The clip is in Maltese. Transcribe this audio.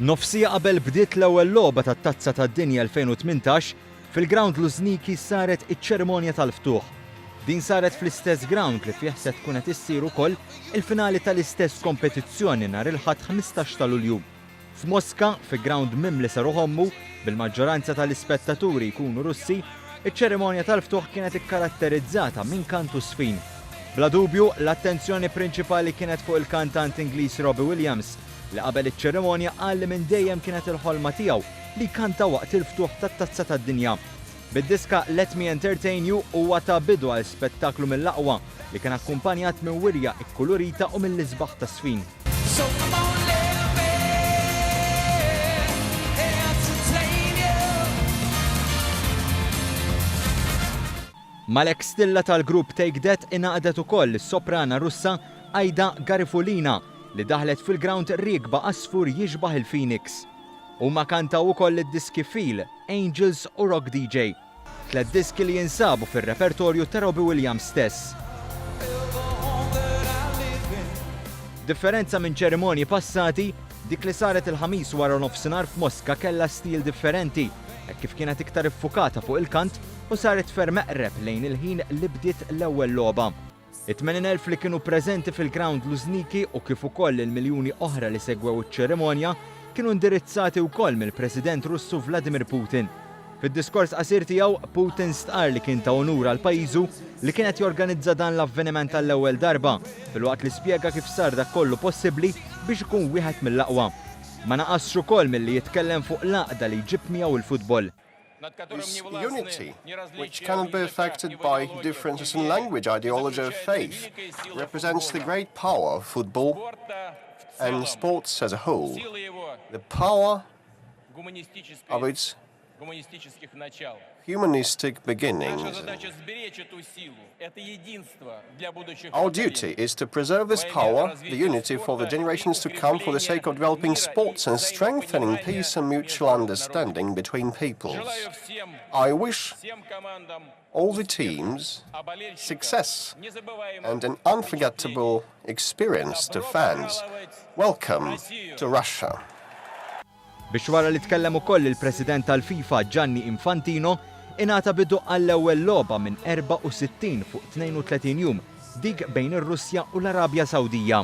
Nofsija qabel bdiet l-ewwel logħba tat-Tazza tad-Dinja 2018 fil-Ground Lużniki saret iċ-ċerimonja tal-ftuħ. Din saret fl-istess ground li fih se tkun qed issir ukoll il-finali tal-istess kompetizzjoni nhar il-Ħadd 15 ta' Lulju. F'Mosca, fi ground mimli saru ħommu, bil-maġġoranza tal-ispettaturi jkunu Russi, iċ-ċerimonja tal-ftuħ kienet ikkaratterizzata minn kantu sfin. Bla dubju, l-attenzjoni prinċipali kienet fuq il-kantant Ingliż Robbie Williams, li qabel iċ-ċerimonja qal li minn dejjem kienet il-ħolma tiegħu li kanta waqt il-ftuħ tat-Tazza tad-Dinja. Bid-diska Let Me Entertain You huwa ta' bidu għal spettaklu mill-aqwa li kien akkumpanjat minn wirja ikkulurita u mill-isbaħ ta' sfin. Malek Stilla tal-grupp Take That ingħaqdet ukoll is-soprana Russa Aida Garifulina li daħlet fil-ground riekba asfur jiġbaħ il-Phoenix. Huma kantaw ukoll id-diski Feel, Angels u Rock DJ. 3 diski li jinsabu fir-repertorju ta' Robbie Williams stess. Differenza minn ċerimonji passati, dik li saret il-ħamis wara nofsinhar f'Mosca kellha stil differenti, hekk kif kienet iktar iffukata fuq il-kant u saret ferm meqreb lejn il-ħin li bdiet l-ewwel logħba. It-80,000 li kienu preżenti fil-Ground Lużniki u kif ukoll il-miljuni oħra li segwew iċ-ċerimonja kienu indirizzati wkoll mill-President Russu Vladimir Putin. Fid-diskors qasir tiegħu, Putin stqarr li kien ta' onura għal pajjiżu li kienet jorganizza dan l-avveniment tal-ewwel darba, filwaqt li spjega kif sar dak kollu possibbli biex ikun wieħed mill-aqwa. Ma naqasx ukoll milli jitkellem fuq l-għaqda li jġib miegħu il-futbol. This unity, which cannot be affected by differences in language, ideology, or faith, represents the great power of football and sports as a whole, the power of its humanistic beginnings. Our duty is to preserve this power, the unity for the generations to come for the sake of developing sports and strengthening peace and mutual understanding between peoples. I wish all the teams success and an unforgettable experience to fans. Welcome to Russia. Biex wara li tkellem ukoll il-President tal-FIFA Gianni Infantino, ingħata bidu għall-ewwel logħba minn 64 fuq 32 jum, dik bejn ir-Russja u l-Arabja Sawdija.